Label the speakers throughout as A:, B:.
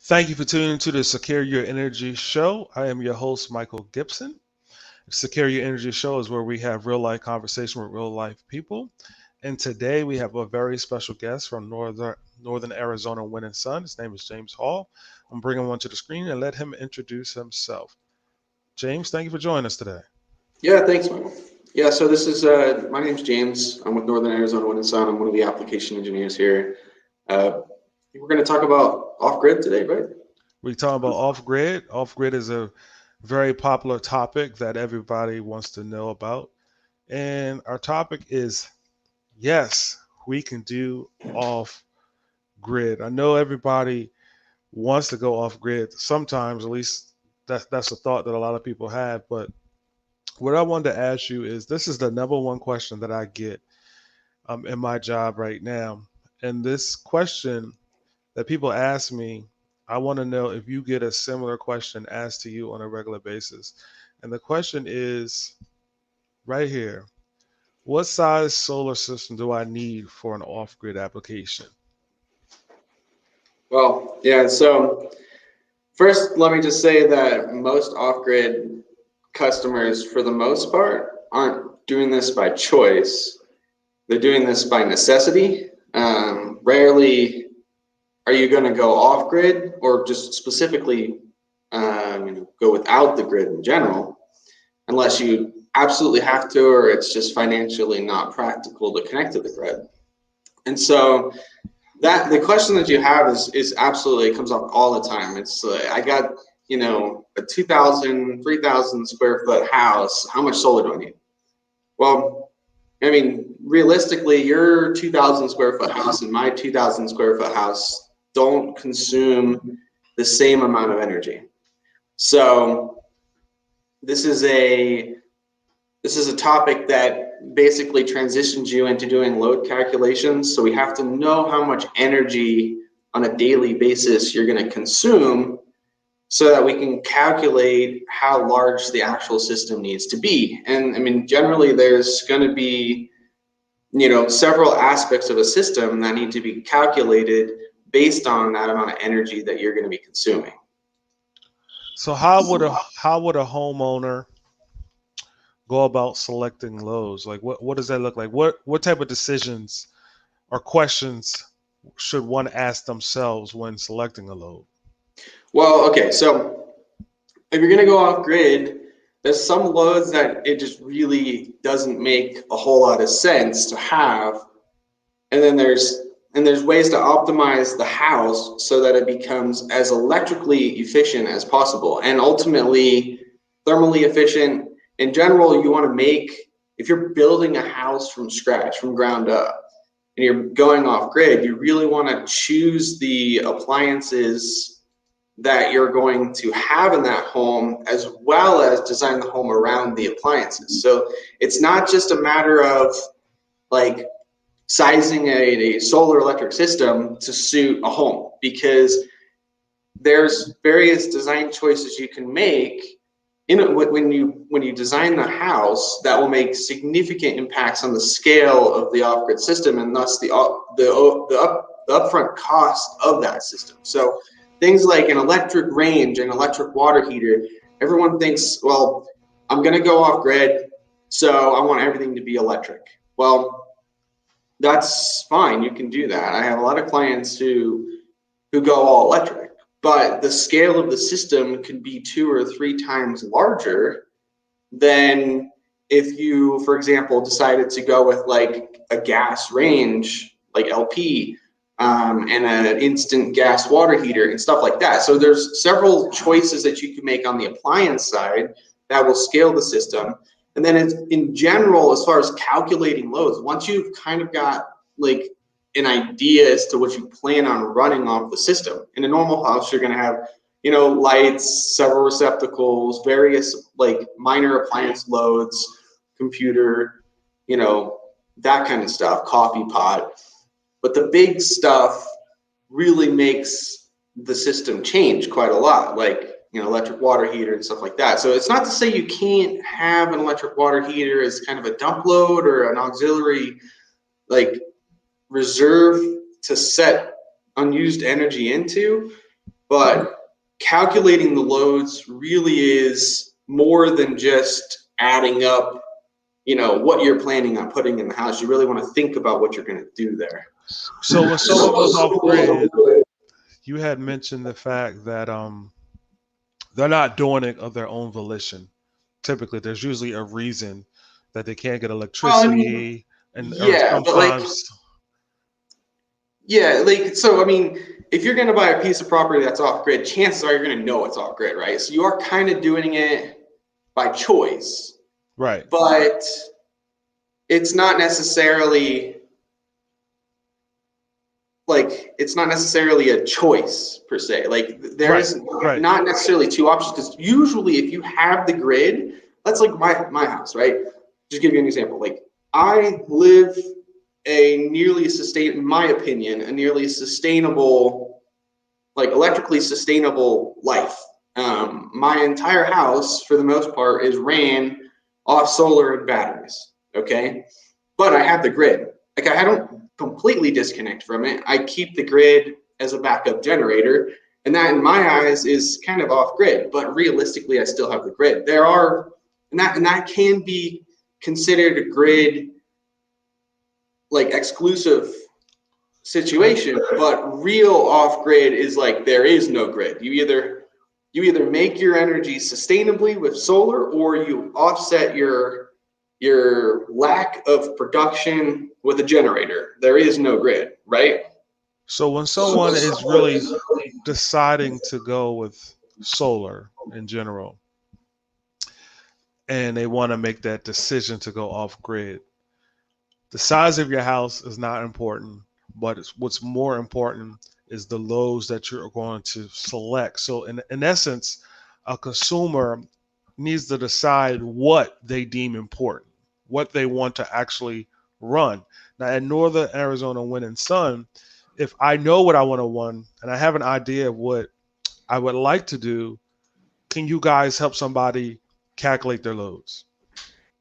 A: Thank you for tuning to the Secure Your Energy Show. I am your host, Michael Gibson. Secure Your Energy Show is where we have real life conversation with real life people. And today we have a very special guest from Northern Arizona Wind and Sun. His name is James Hall. I'm bringing him onto the screen and let him introduce himself. James, thank you for joining us today.
B: Yeah, thanks, Michael. Yeah, so this is my name's James. I'm with Northern Arizona Wind and Sun. I'm one of the application engineers here. We're going to talk about off-grid today, right?
A: We talk about off grid. Off grid is a very popular topic that everybody wants to know about. And our topic is yes, we can do off grid. I know everybody wants to go off grid sometimes, at least that's a thought that a lot of people have. But what I wanted to ask you is this is the number one question that I get in my job right now. And this question that people ask me, I want to know if you get a similar question asked to you on a regular basis. And the question is right here: what size solar system do I need for an off grid application?
B: Well, yeah, so first, let me just say that most off-grid customers, for the most part, aren't doing this by choice. They're doing this by necessity. Rarely are you going to go off-grid or just specifically go without the grid in general, unless you absolutely have to, or it's just financially not practical to connect to the grid. And so that the question that you have is absolutely, it comes up all the time. It's I got a 2,000, 3,000 square foot house. How much solar do I need? Well, I mean, realistically, your 2,000 square foot house and my 2,000 square foot house don't consume the same amount of energy. So this is a topic that basically transitions you into doing load calculations. So we have to know how much energy on a daily basis you're going to consume so that we can calculate how large the actual system needs to be. And I mean, generally there's going to be, several aspects of a system that need to be calculated based on that amount of energy that you're going to be consuming.
A: So how would a homeowner go about selecting loads? Like what does that look like? What type of decisions or questions should one ask themselves when selecting a load?
B: Well, okay, so if you're going to go off grid, there's some loads that it just really doesn't make a whole lot of sense to have, and then there's ways to optimize the house so that it becomes as electrically efficient as possible and ultimately thermally efficient. In general, you want to make, if you're building a house from scratch, from ground up, and you're going off grid, you really want to choose the appliances that you're going to have in that home, as well as design the home around the appliances. So it's not just a matter of like sizing a solar electric system to suit a home, because there's various design choices you can make when you design the house that will make significant impacts on the scale of the off-grid system, and thus the upfront cost of that system. So things like an electric range, an electric water heater, everyone thinks, well, I'm going to go off grid, so I want everything to be electric. Well, that's fine. You can do that. I have a lot of clients who go all electric, but the scale of the system can be 2 or 3 times larger than if you, for example, decided to go with like a gas range, like LP, and an instant gas water heater and stuff like that. So there's several choices that you can make on the appliance side that will scale the system. And then in general, as far as calculating loads, once you've kind of got like an idea as to what you plan on running off the system. In a normal house, you're going to have, lights, several receptacles, various like minor appliance loads, computer, that kind of stuff, coffee pot. But the big stuff really makes the system change quite a lot, like electric water heater and stuff like that. So it's not to say you can't have an electric water heater as kind of a dump load or an auxiliary like reserve to set unused energy into, but calculating the loads really is more than just adding up, what you're planning on putting in the house. You really want to think about what you're going to do there.
A: So when someone goes off grid, you had mentioned the fact that they're not doing it of their own volition. Typically, there's usually a reason that they can't get
B: Well, I mean,
A: electricity, and or
B: yeah, but
A: sometimes
B: so I mean, if you're going to buy a piece of property that's off grid, chances are you're going to know it's off grid, right? So you are kind of doing it by choice,
A: right,
B: but it's not necessarily a choice per se. Like
A: right,
B: there's
A: right.
B: not necessarily two options, because usually if you have the grid, that's like my house, right? Just give you an example. Like I live in my opinion, a nearly sustainable, like electrically sustainable life. My entire house, for the most part, is ran off solar and batteries. Okay, but I have the grid. Like I don't completely disconnect from it. I keep the grid as a backup generator, and that, in my eyes, is kind of off grid. But realistically, I still have the grid. And that can be considered a grid like exclusive
A: Okay.
B: situation, but real off grid is like there is no grid. You either make your energy sustainably with solar, or you offset your lack of production with a generator. There is no grid, right?
A: So when someone is really deciding to go with solar in general, and they want to make that decision to go off grid, the size of your house is not important, but what's more important is the loads that you're going to select. So in essence, a consumer needs to decide what they deem important, what they want to actually run. Now, in Northern Arizona Wind and Sun, if I know what I want to run and I have an idea of what I would like to do, can you guys help somebody calculate their loads?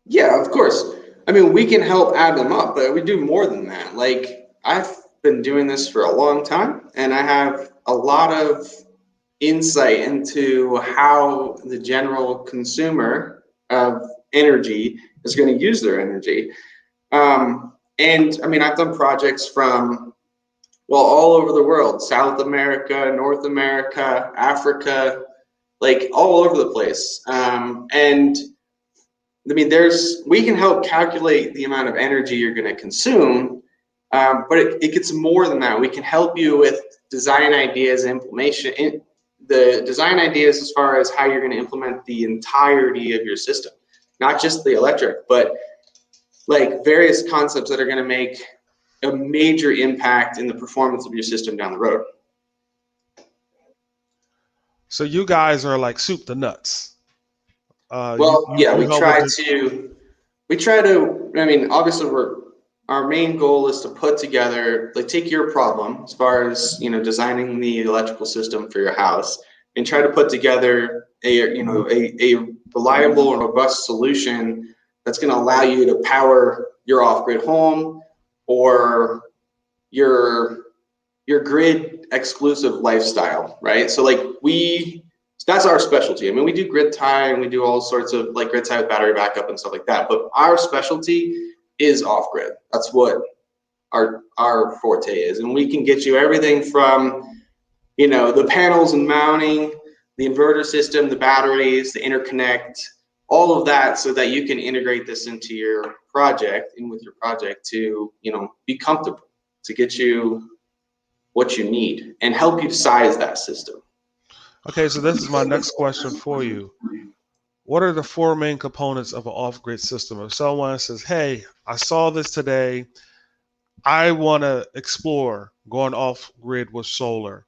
B: Yeah, of course. I mean, we can help add them up, but we do more than that. Like, I've been doing this for a long time, and I have a lot of insight into how the general consumer of energy is going to use their energy. And I mean, I've done projects from, well, all over the world: South America, North America, Africa, like all over the place. And I mean, we can help calculate the amount of energy you're going to consume, but it gets more than that. We can help you with design ideas, the design ideas as far as how you're going to implement the entirety of your system, not just the electric, but like various concepts that are going to make a major impact in the performance of your system down the road.
A: So you guys are like soup to nuts.
B: Well, yeah,
A: You
B: we
A: help with
B: try
A: the
B: to we try to I mean, obviously our main goal is to put together, like, take your problem as far as, designing the electrical system for your house, and try to put together a reliable and robust solution that's going to allow you to power your off-grid home, or your grid exclusive lifestyle, right? So like that's our specialty. I mean, we do grid tie, and we do all sorts of like grid tie with battery backup and stuff like that. But our specialty is off grid. That's what our forte is, and we can get you everything from the panels and mounting, the inverter system, the batteries, the interconnect, all of that, so that you can integrate this into your project and with your project to be comfortable, to get you what you need and help you size that system.
A: Okay, so this is my next question for you. What are the four main components of an off-grid system? If someone says, "Hey, I saw this today. I want to explore going off-grid with solar,"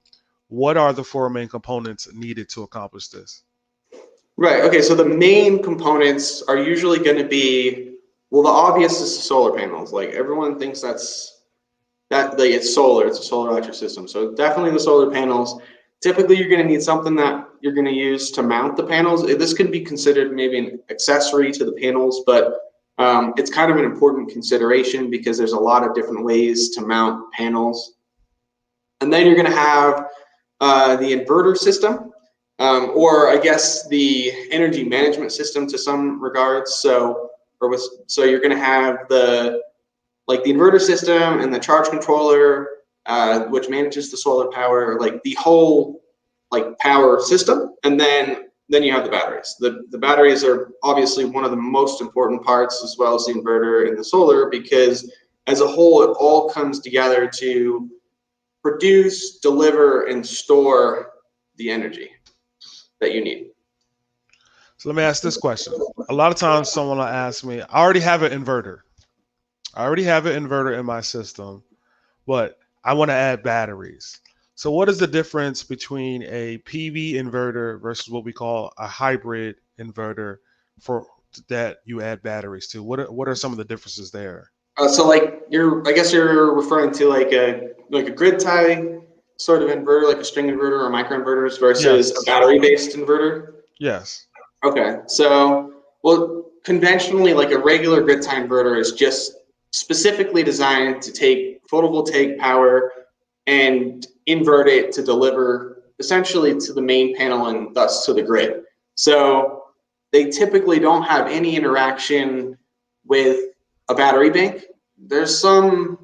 A: what are the four main components needed to accomplish this?
B: Right. Okay. So the main components are usually going to be, well, the obvious is the solar panels. Like everyone thinks like it's solar. It's a solar electric system. So definitely the solar panels. Typically, you're going to need something that you're going to use to mount the panels. This could be considered maybe an accessory to the panels, but it's kind of an important consideration because there's a lot of different ways to mount panels. And then you're going to have the inverter system, or I guess the energy management system to some regards. So you're going to have the inverter system and the charge controller, which manages the solar power, like the whole power system, and then you have the batteries. The batteries are obviously one of the most important parts, as well as the inverter and the solar, because as a whole, it all comes together to produce, deliver, and store the energy that you need.
A: So let me ask this question. A lot of times someone will ask me, I already have an inverter. I already have an inverter in my system, but I want to add batteries. So what is the difference between a PV inverter versus what we call a hybrid inverter for that you add batteries to? What are some of the differences there?
B: So I guess you're referring to a grid tie sort of inverter, like a string inverter or microinverters versus a
A: Yes.
B: battery-based inverter.
A: Yes.
B: Okay, so well, conventionally, like a regular grid tie inverter is just specifically designed to take photovoltaic power and invert it to deliver essentially to the main panel and thus to the grid. So they typically don't have any interaction with a battery bank. There's some,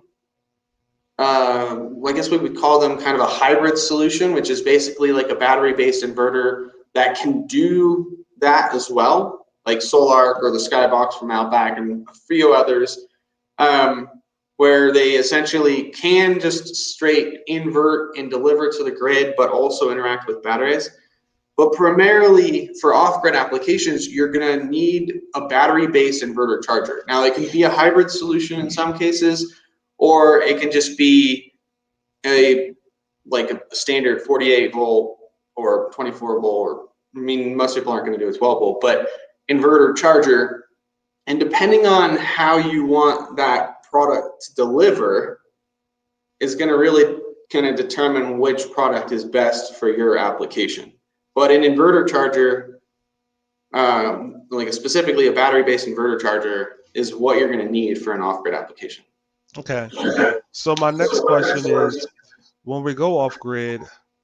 B: I guess we would call them kind of a hybrid solution, which is basically like a battery-based inverter that can do that as well, like Solarc or the Skybox from Outback and a few others, where they essentially can just straight invert and deliver to the grid, but also interact with batteries. But primarily for off-grid applications, you're going to need a battery-based inverter charger. Now, it can be a hybrid solution in some cases, or it can just be a standard 48 volt or 24 volt, or I mean, most people aren't going to do a 12 volt, but inverter charger. And depending on how you want that product to deliver is going to really kind of determine which product is best for your application. But an inverter charger, specifically a battery-based inverter charger, is what you're going to need for an off-grid application.
A: Okay. So my next question is, when we go off grid,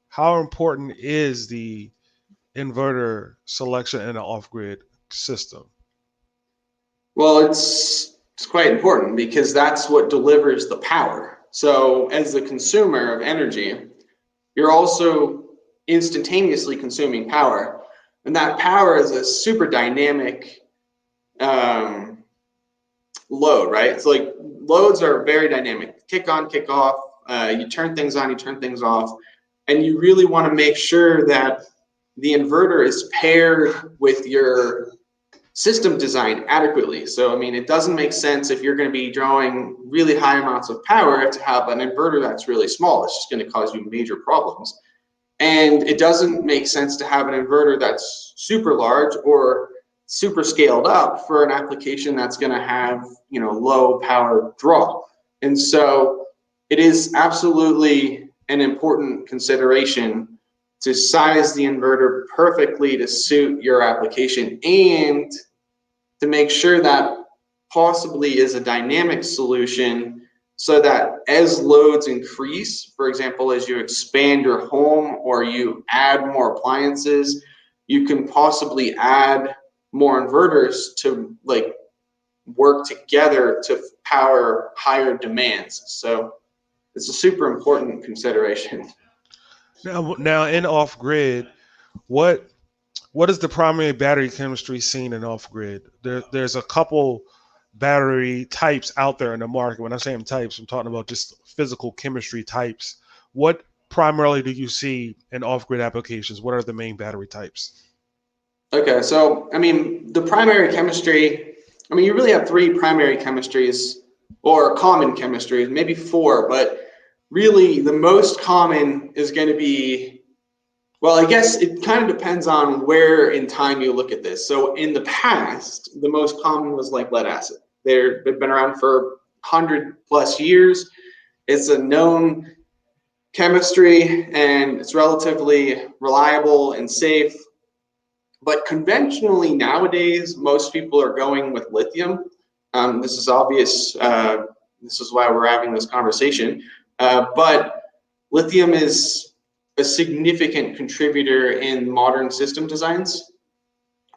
A: how important is the inverter selection in an off grid system?
B: Well, it's quite important because that's what delivers the power. So as the consumer of energy, you're also instantaneously consuming power. And that power is a super dynamic load, right? So loads are very dynamic, kick on, kick off. You turn things on, you turn things off. And you really want to make sure that the inverter is paired with your system design adequately. So, I mean, it doesn't make sense if you're going to be drawing really high amounts of power to have an inverter that's really small. It's just going to cause you major problems. And it doesn't make sense to have an inverter that's super large or super scaled up for an application that's going to have, low power draw. And so it is absolutely an important consideration to size the inverter perfectly to suit your application and to make sure that possibly is a dynamic solution so that as loads increase, for example, as you expand your home or you add more appliances, you can possibly add more inverters to work together to power higher demands. So it's a super important consideration.
A: Now in off grid, what what is the primary battery chemistry seen in off grid? There's a couple battery types out there in the market. When I'm saying types, I'm talking about just physical chemistry types. What primarily do you see in off grid applications? What are the main battery types?
B: Okay, so I mean, the primary chemistry, I mean, you really have three primary chemistries or common chemistries, maybe four, but really the most common is going to be, well, I guess it kind of depends on where in time you look at this. So in the past, the most common was like lead acid. They've been around for 100+ years. It's a known chemistry and it's relatively reliable and safe. But conventionally nowadays, most people are going with lithium. This is obvious. This is why we're having this conversation. But lithium is a significant contributor in modern system designs.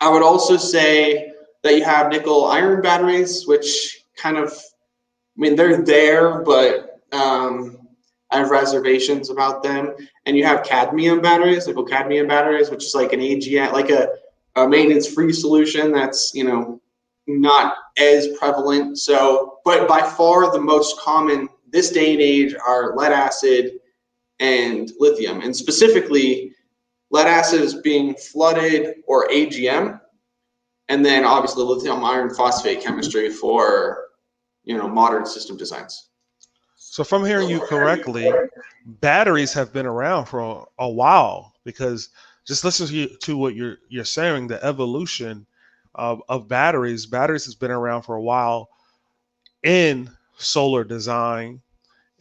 B: I would also say that you have nickel iron batteries, which kind of, I mean, they're there, but I have reservations about them. And you have cadmium batteries, nickel cadmium batteries, which is like an AGM, like a maintenance-free solution that's, you know, not as prevalent. So, but by far the most common this day and age are lead acid and lithium. And specifically, lead acid is being flooded or AGM, and then obviously lithium iron phosphate chemistry for, you know, modern system designs.
A: So, if I'm hearing you correctly, batteries have been around for a while because just listen to what you're saying. The evolution of batteries. Batteries has been around for a while in solar design.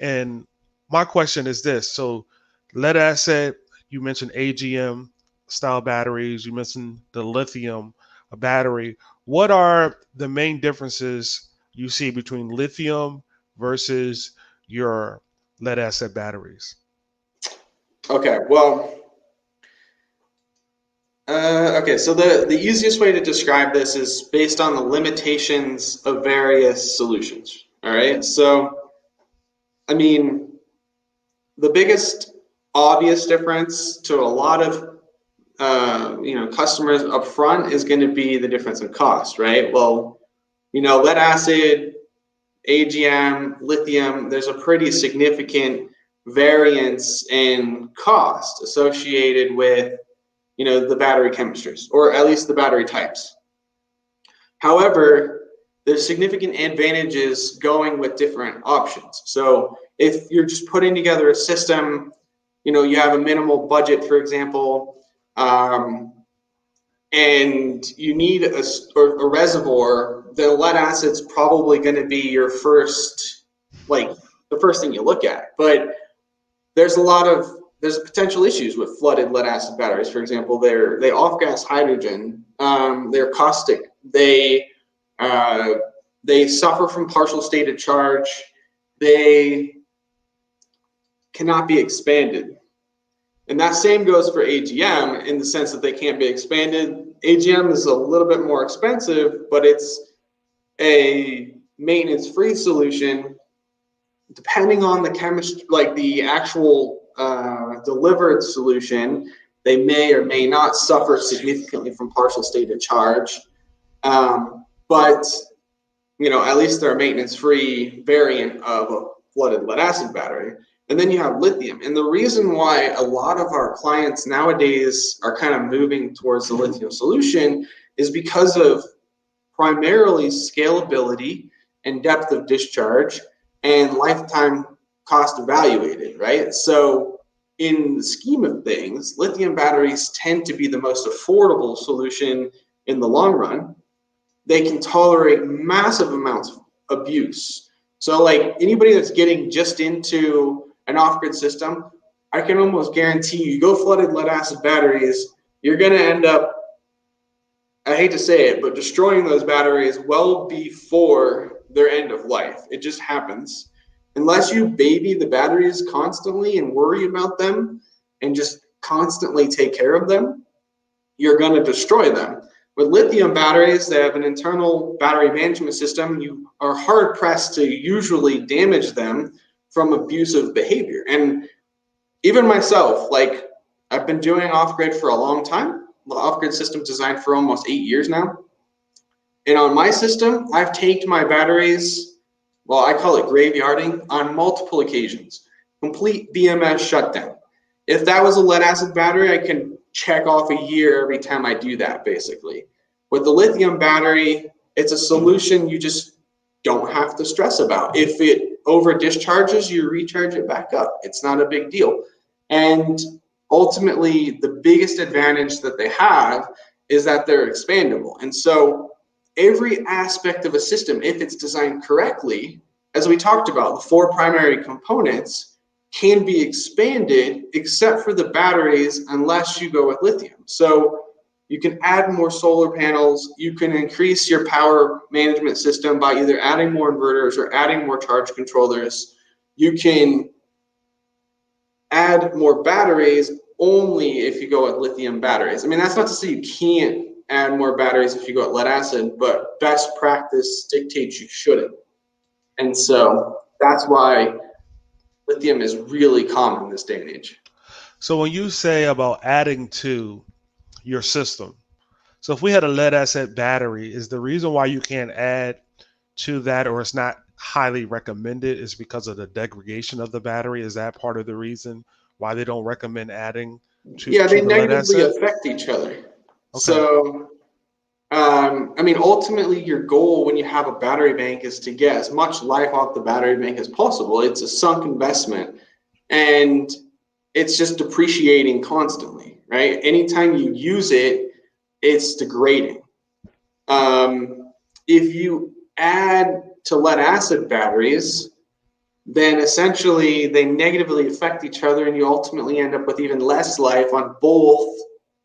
A: And my question is this: so, lead acid, you mentioned AGM style batteries. You mentioned the lithium battery. What are the main differences you see between lithium versus your lead acid batteries?
B: Okay, well, okay, so the easiest way to describe this is based on the limitations of various solutions. All right, so I mean, the biggest obvious difference to a lot of you know, customers up front is going to be the difference in cost, right? Well, you know, lead acid, AGM, lithium, there's a pretty significant variance in cost associated with, you know, the battery chemistries, or at least the battery types. However, there's significant advantages going with different options. So if you're just putting together a system, you know, you have a minimal budget, for example, and you need a reservoir, then lead acid's probably going to be your first, like the first thing you look at. But there's potential issues with flooded lead acid batteries. For example, they off gas hydrogen. They're caustic. They suffer from partial state of charge. They cannot be expanded. And that same goes for AGM in the sense that they can't be expanded. AGM is a little bit more expensive, but it's a maintenance-free solution. Depending on the chemistry, like the actual delivered solution, they may or may not suffer significantly from partial state of charge. But you know, at least they're a maintenance-free variant of a flooded lead acid battery. And then you have lithium. And the reason why a lot of our clients nowadays are kind of moving towards the lithium solution is because of primarily scalability and depth of discharge and lifetime cost evaluated, right? So in the scheme of things, lithium batteries tend to be the most affordable solution in the long run. They can tolerate massive amounts of abuse. So like anybody that's getting just into an off-grid system, I can almost guarantee you go flooded lead acid batteries, you're going to end up, I hate to say it, but destroying those batteries well before their end of life. It just happens. Unless you baby the batteries constantly and worry about them and just constantly take care of them, you're going to destroy them. With lithium batteries, they have an internal battery management system. You are hard pressed to usually damage them from abusive behavior. And even myself, like I've been doing off-grid for a long time, the off-grid system designed for almost 8 years now. And on my system, I've taken my batteries, well, I call it graveyarding, on multiple occasions. Complete BMS shutdown. If that was a lead acid battery, I can check off a year every time I do that, basically. With the lithium battery, it's a solution you just don't have to stress about. If it over discharges, you recharge it back up. It's not a big deal. And ultimately, the biggest advantage that they have is that they're expandable. And so every aspect of a system, if it's designed correctly, as we talked about, the 4 primary components can be expanded except for the batteries unless you go with lithium. So you can add more solar panels, you can increase your power management system by either adding more inverters or adding more charge controllers. You can add more batteries only if you go with lithium batteries. I mean, that's not to say you can't add more batteries if you go with lead acid, but best practice dictates you shouldn't. And so that's why lithium is really common in this day and age.
A: So when you say about adding to your system, so if we had a lead acid battery, is the reason why you can't add to that, or it's not highly recommended, is because of the degradation of the battery? Is that part of the reason why they don't recommend adding
B: Yeah,
A: to
B: they
A: the lead
B: negatively
A: acid?
B: affect each other.
A: Okay.
B: So, I mean, ultimately, your goal when you have a battery bank is to get as much life off the battery bank as possible. It's a sunk investment, and it's just depreciating constantly, right? Anytime you use it, it's degrading. If you add to lead acid batteries, then essentially they negatively affect each other, and you ultimately end up with even less life on both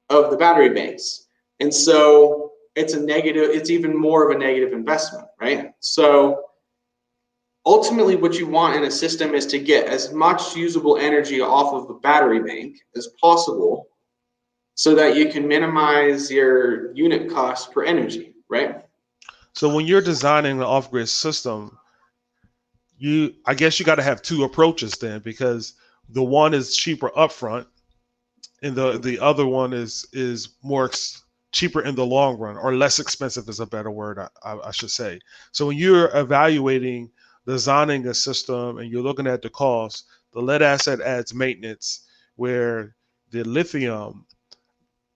B: of the battery banks. And so it's a negative, it's even more of a negative investment, right? So ultimately, what you want in a system is to get as much usable energy off of the battery bank as possible so that you can minimize your unit cost per energy, right?
A: So when you're designing the off-grid system, I guess you got to have two approaches then, because the one is cheaper upfront, and the other one is more cheaper in the long run, or less expensive is a better word, I should say. So when you're evaluating designing a system and you're looking at the cost, the lead acid adds maintenance, where the lithium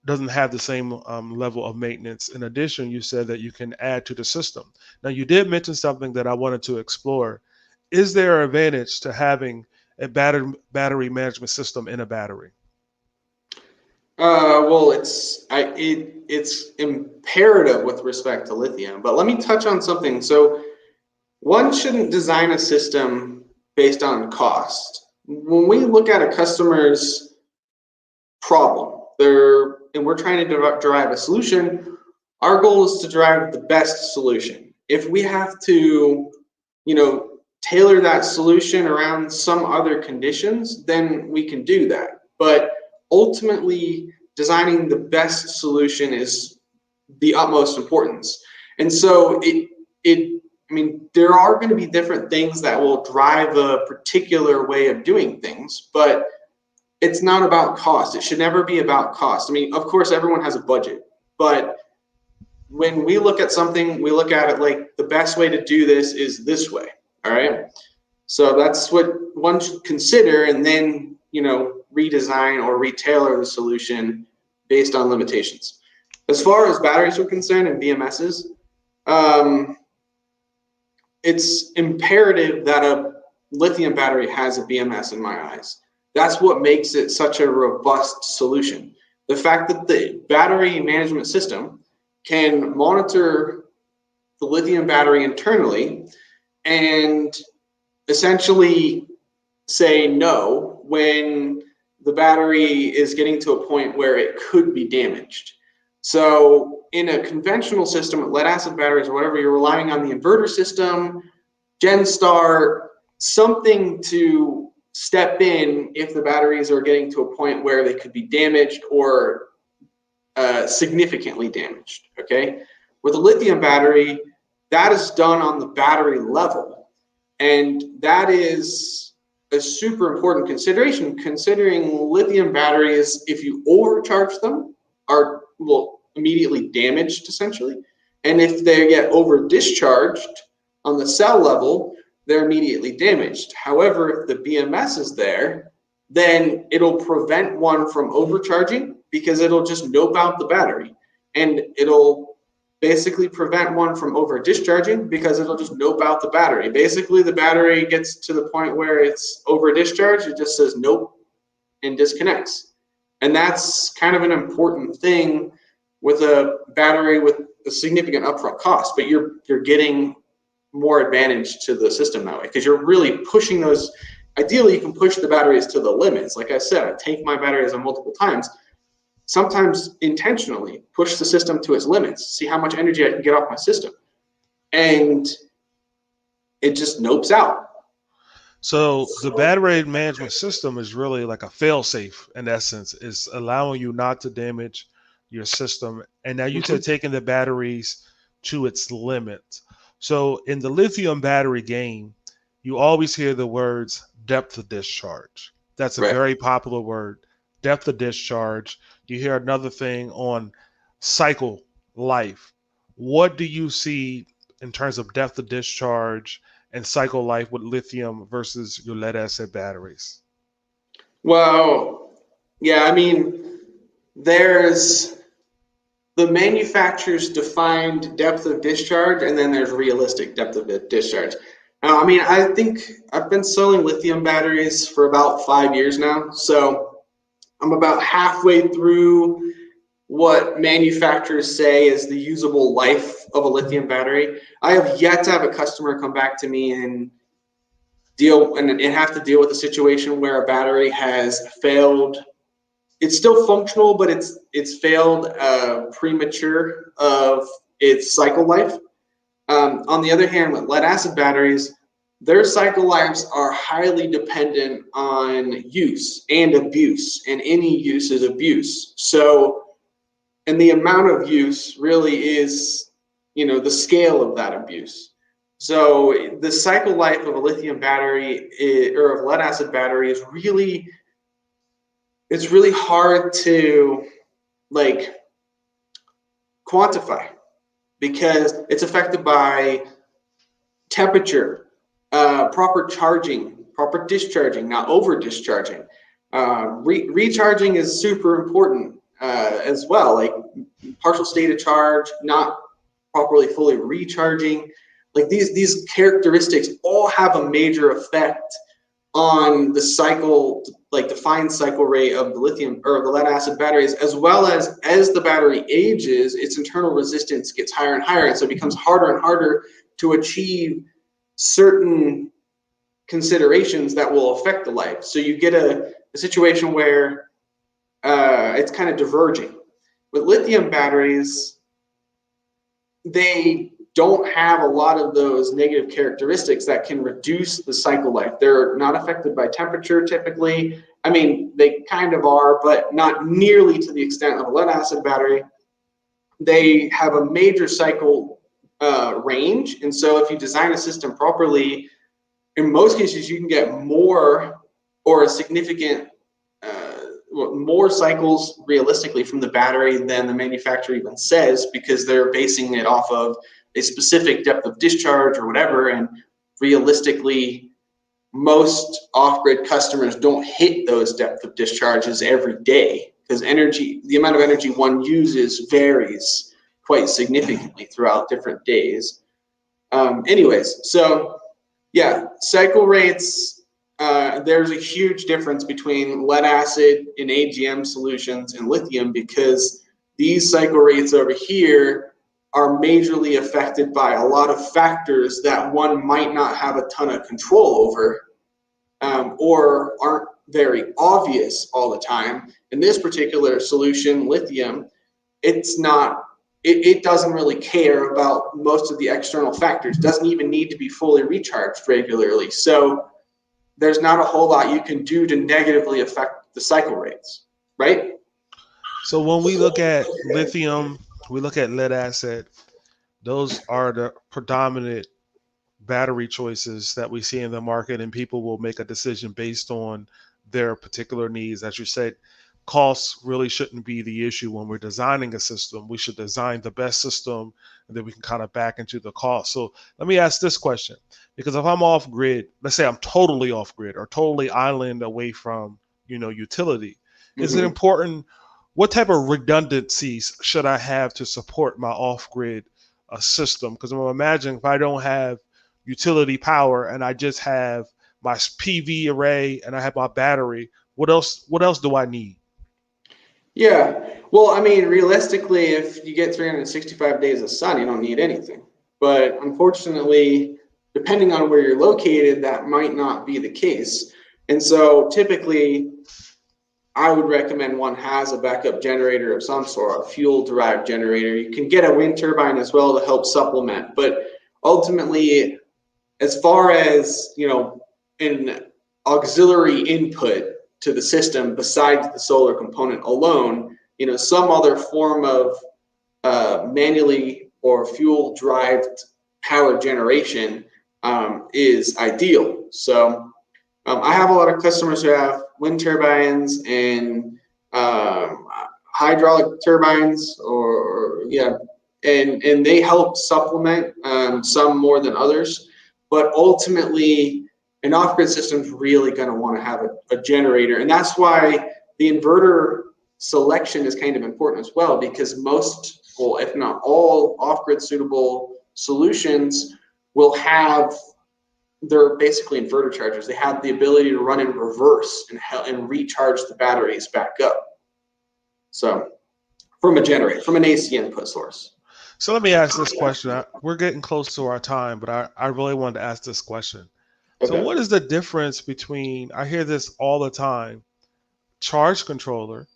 A: doesn't have the same level of maintenance. In addition, you said that you can add to the system. Now, you did mention something that I wanted to explore. Is there an advantage to having a battery management system in a battery?
B: Well, it's imperative with respect to lithium. But let me touch on something. So one shouldn't design a system based on cost. When we look at a customer's problem, and we're trying to derive a solution, our goal is to drive the best solution. If we have to, tailor that solution around some other conditions, then we can do that. But ultimately, designing the best solution is the utmost importance. And so I mean, there are going to be different things that will drive a particular way of doing things, but it's not about cost. It should never be about cost. I mean, of course, everyone has a budget, but when we look at something, we look at it like the best way to do this is this way. All right. So that's what one should consider, and then, redesign or retailor the solution based on limitations. As far as batteries are concerned and BMSs, um, it's imperative that a lithium battery has a BMS in my eyes. That's what makes it such a robust solution. The fact that the battery management system can monitor the lithium battery internally and essentially say no when the battery is getting to a point where it could be damaged. So in a conventional system, lead acid batteries or whatever, you're relying on the inverter system, Genstar, something to step in if the batteries are getting to a point where they could be damaged or significantly damaged, okay? With a lithium battery, that is done on the battery level. And that is a super important consideration, considering lithium batteries, if you overcharge them, are immediately damaged essentially. And if they get over discharged on the cell level, they're immediately damaged. However, if the BMS is there, then it'll prevent one from overcharging because it'll just nope out the battery, and it'll basically prevent one from over discharging because it'll just nope out the battery. Basically, the battery gets to the point where it's over discharged, it just says nope and disconnects. And that's kind of an important thing with a battery with a significant upfront cost, but you're getting more advantage to the system that way because you're really pushing those. Ideally, you can push the batteries to the limits. Like I said, I take my batteries on multiple times, sometimes intentionally push the system to its limits, see how much energy I can get off my system. And it just nopes out.
A: So the battery management system is really like a fail-safe in essence. It's allowing you not to damage your system. And now you said
B: Mhm.
A: taking the batteries to its limit. So in the lithium battery game, you always hear the words depth of discharge. That's a
B: Right.
A: very popular word, depth of discharge. You hear another thing on cycle life. What do you see in terms of depth of discharge and cycle life with lithium versus your lead acid batteries?
B: Well, yeah, I mean, there's the manufacturer's defined depth of discharge, and then there's realistic depth of discharge. Now, I mean, I think I've been selling lithium batteries for about 5 years now, so I'm about halfway through what manufacturers say is the usable life of a lithium battery. I have yet to have a customer come back to me and have to deal with a situation where a battery has failed. It's still functional, but it's failed premature of its cycle life. On the other hand, with lead acid batteries, their cycle lives are highly dependent on use and abuse, and any use is abuse. So, and the amount of use really is, the scale of that abuse. So, the cycle life of a lithium battery or of lead acid battery is really, it's really hard to like quantify because it's affected by temperature, proper charging, proper discharging, not over discharging. Recharging is super important as well, like partial state of charge, not properly fully recharging. Like these characteristics all have a major effect on the cycle, like defined cycle rate of the lithium or the lead acid batteries, as well as the battery ages, its internal resistance gets higher and higher, and so it becomes harder and harder to achieve certain considerations that will affect the life. So you get a situation where it's kind of diverging. With lithium batteries, they don't have a lot of those negative characteristics that can reduce the cycle life. They're not affected by temperature typically. I mean, they kind of are, but not nearly to the extent of a lead acid battery. They have a major cycle range. And so if you design a system properly, in most cases, you can get more or a significant more cycles realistically from the battery than the manufacturer even says, because they're basing it off of a specific depth of discharge or whatever. And realistically, most off-grid customers don't hit those depth of discharges every day because the amount of energy one uses varies quite significantly throughout different days. Anyways, so yeah, cycle rates. There's a huge difference between lead acid and AGM solutions and lithium because these cycle rates over here are majorly affected by a lot of factors that one might not have a ton of control over, or aren't very obvious all the time. In this particular solution, lithium, it's not it doesn't really care about most of the external factors, doesn't even need to be fully recharged regularly. So there's not a whole lot you can do to negatively affect the cycle rates, right?
A: So when we look at lithium, we look at lead acid, those are the predominant battery choices that we see in the market, and people will make a decision based on their particular needs. As you said, costs really shouldn't be the issue when we're designing a system. We should design the best system, and then we can kind of back into the cost. So let me ask this question, because if I'm off grid, let's say I'm totally off grid or totally island away from utility, is it
B: Mm-hmm.
A: important? What type of redundancies should I have to support my off grid system? Because I'm imagining if I don't have utility power and I just have my PV array and I have my battery, what else do I need?
B: Yeah. Well, I mean, realistically, if you get 365 days of sun, you don't need anything. But unfortunately, depending on where you're located, that might not be the case. And so typically, I would recommend one has a backup generator of some sort, a fuel derived generator. You can get a wind turbine as well to help supplement. But ultimately, as far as, an auxiliary input to the system besides the solar component alone, some other form of manually or fuel driven power generation is ideal. So I have a lot of customers who have wind turbines and hydraulic turbines, or yeah, and they help supplement some more than others. But ultimately, an off-grid system is really going to want to have a generator, and that's why the inverter selection is kind of important as well, because most, well, if not all, off-grid suitable solutions will have, they're basically inverter chargers. They have the ability to run in reverse and recharge the batteries back up. So from a generator, from an AC input source.
A: So let me ask this question. We're getting close to our time, but I really wanted to ask this question. So
B: Okay.
A: what is the difference between, I hear this all the time, charge controller,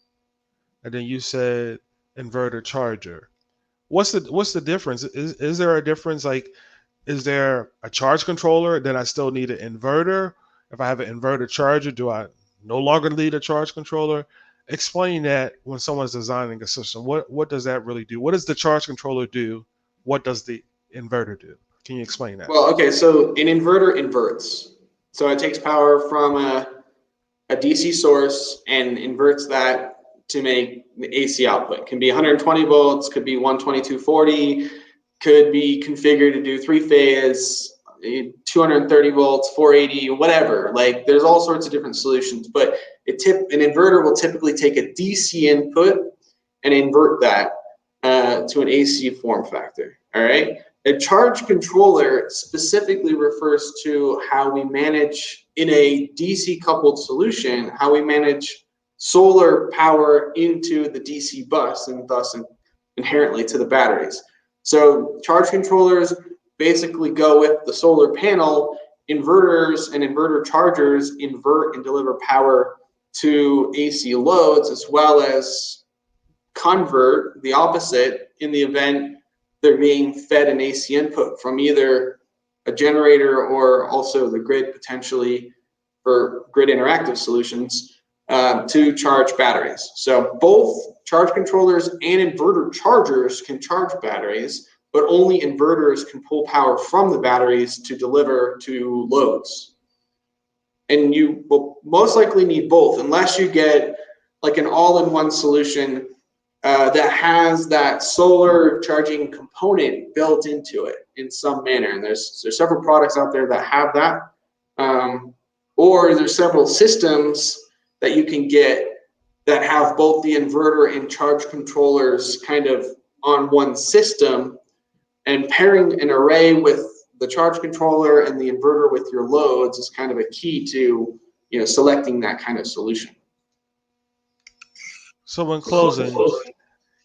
A: and then you said inverter charger. What's the difference? Is there a difference? Like, is there a charge controller? Then I still need an inverter. If I have an inverter charger, do I no longer need a charge controller? Explain that when someone's designing a system. What does that really do? What does the charge controller do? What does the inverter do? Can you explain that?
B: Well, okay, so an inverter inverts. So it takes power from a DC source and inverts that to make the AC output. It can be 120 volts, could be 12240, could be configured to do three-phase, 230 volts, 480, whatever. Like, there's all sorts of different solutions, but an inverter will typically take a DC input and invert that to an AC form factor. All right. A charge controller specifically refers to how we manage, in a DC coupled solution, how we manage solar power into the DC bus and thus inherently to the batteries. So charge controllers basically go with the solar panel. Inverters and inverter chargers invert and deliver power to AC loads, as well as convert the opposite in the event they're being fed an AC input from either a generator or also the grid, potentially for grid interactive solutions, to charge batteries. So both charge controllers and inverter chargers can charge batteries, but only inverters can pull power from the batteries to deliver to loads. And you will most likely need both, unless you get like an all-in-one solution that has that solar charging component built into it in some manner. And there's several products out there that have that, or there's several systems that you can get that have both the inverter and charge controllers kind of on one system, and pairing an array with the charge controller and the inverter with your loads is kind of a key to selecting that kind of solution.
A: So in closing,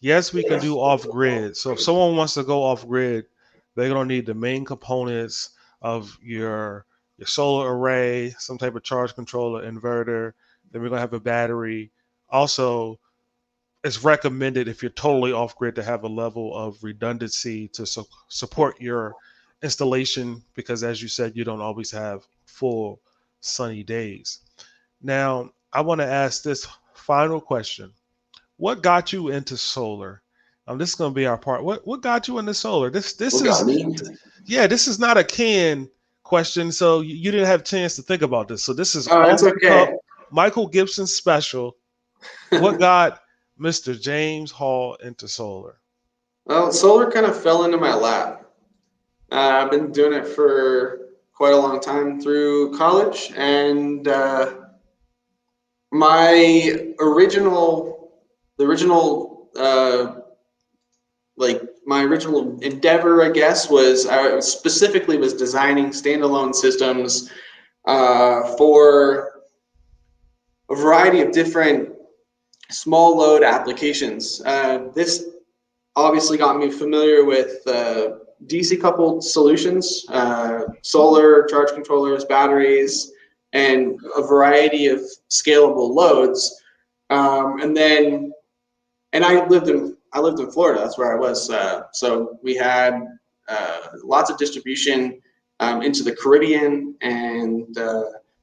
A: yes, we can do off grid. So if someone wants to go off grid, they're gonna need the main components of your solar array, some type of charge controller, inverter. Then we're gonna have a battery. Also, it's recommended if you're totally off grid to have a level of redundancy to support your installation, because as you said, you don't always have full sunny days. Now, I want to ask this final question. What got you into solar? This is going to be our part. What got you into solar? This
B: What got
A: is,
B: me?
A: yeah, this is not a can question, so you didn't have a chance to think about this. So this is
B: Oh,
A: off
B: it's
A: the cup,
B: okay.
A: Michael Gibson special. What got Mr. James Hall into solar?
B: Well, solar kind of fell into my lap. I've been doing it for quite a long time through college, and my my original endeavor, I guess, was I specifically was designing standalone systems for a variety of different small load applications. This obviously got me familiar with DC coupled solutions, solar, charge controllers, batteries, and a variety of scalable loads. And I lived in Florida. That's where I was. So we had lots of distribution into the Caribbean and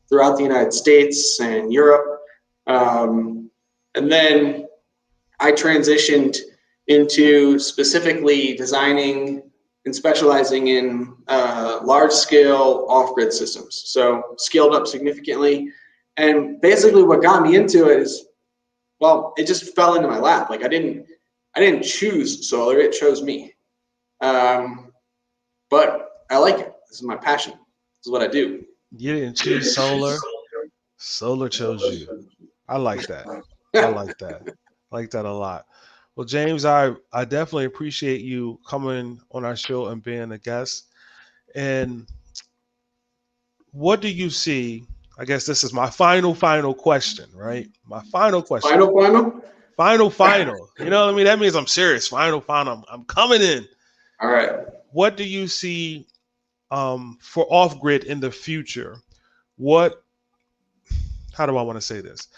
B: throughout the United States and Europe. And then I transitioned into specifically designing and specializing in large scale off grid systems. So scaled up significantly. And basically what got me into it is, well, it just fell into my lap. Like I didn't choose solar, it chose me. Um, but I like it. This is my passion. This is what I do.
A: You didn't choose solar. Solar chose you. I like that. I like that. I like that a lot. Well, James, I definitely appreciate you coming on our show and being a guest. And what do you see? I guess this is my final question, right? My final question.
B: Final?
A: Final. You know what I mean? That means I'm serious. Final. I'm coming in.
B: All right.
A: What do you see for off grid in the future? What, how do I want to say this?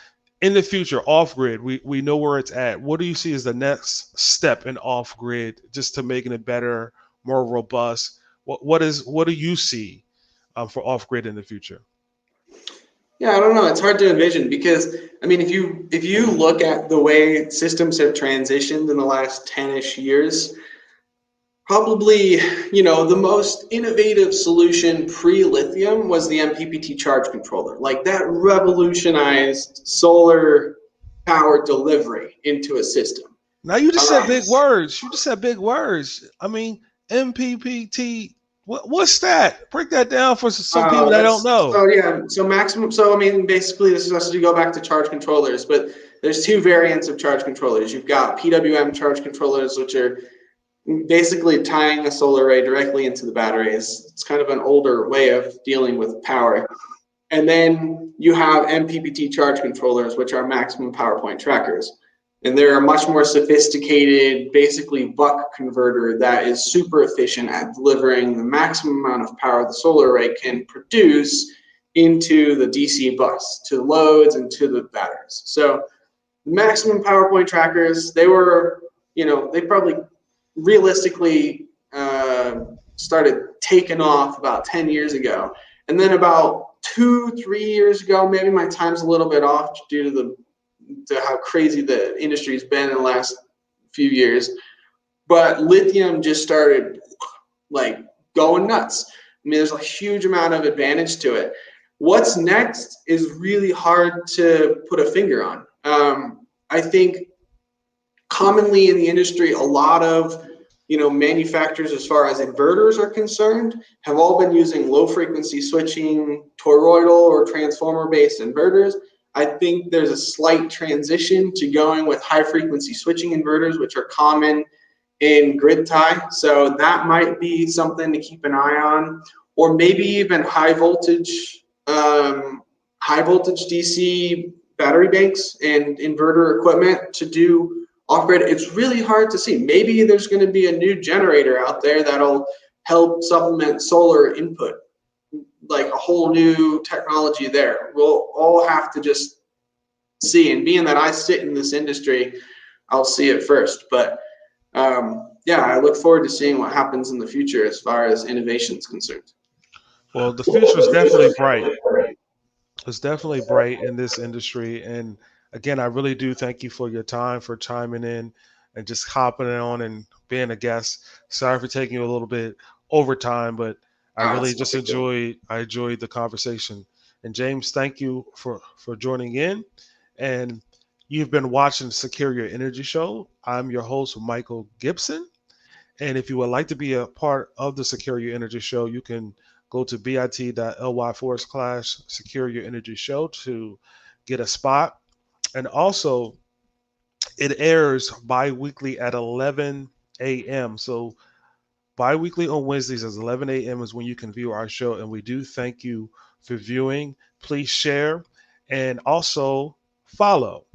A: In the future, off grid, we know where it's at. What do you see as the next step in off grid just to making it better, more robust? What do you see for off grid in the future?
B: Yeah, I don't know. It's hard to envision because I mean, if you look at the way systems have transitioned in the last 10-ish years, probably, the most innovative solution pre-lithium was the Mppt charge controller. Like that revolutionized solar power delivery into a system.
A: Now you just said
B: Um,
A: big words. You just said big words. I mean, MPPT. What's that? Break that down for some people that don't
B: that's
A: know.
B: so yeah. So maximum. So I mean, basically, this has to go back to charge controllers, but there's two variants of charge controllers. You've got PWM charge controllers, which are basically tying a solar array directly into the batteries. It's kind of an older way of dealing with power. And then you have MPPT charge controllers, which are maximum power point trackers. And they're a much more sophisticated, basically buck converter that is super efficient at delivering the maximum amount of power the solar array can produce into the DC bus, to loads and to the batteries. So maximum power point trackers, they were, they probably realistically started taking off about 10 years ago. And then about 2-3 years ago, maybe my time's a little bit off due to how crazy the industry's been in the last few years. But lithium just started like going nuts. I mean, there's a huge amount of advantage to it. What's next is really hard to put a finger on. I think commonly in the industry, a lot of manufacturers, as far as inverters are concerned, have all been using low frequency switching, toroidal or transformer based inverters. I think there's a slight transition to going with high frequency switching inverters, which are common in grid tie. So that might be something to keep an eye on, or maybe even high voltage DC battery banks and inverter equipment to do off grid. It's really hard to see. Maybe there's going to be a new generator out there that'll help supplement solar input, like a whole new technology there. We'll all have to just see. And being that I sit in this industry, I'll see it first. But yeah, I look forward to seeing what happens in the future as far as innovation is concerned.
A: Well, the future is definitely bright. It's definitely bright in this industry. And again, I really do thank you for your time, for chiming in and just hopping on and being a guest. Sorry for taking you a little bit over time, but I really
B: It's no
A: just
B: big deal.
A: enjoyed the conversation. And James, thank you for joining in. And you've been watching Secure Your Energy Show. I'm your host, Michael Gibson. And if you would like to be a part of the Secure Your Energy Show, you can go to bit.ly// Secure Your Energy Show to get a spot. And also, it airs bi weekly at 11 a.m. So, bi weekly on Wednesdays at 11 a.m. is when you can view our show. And we do thank you for viewing. Please share and also follow.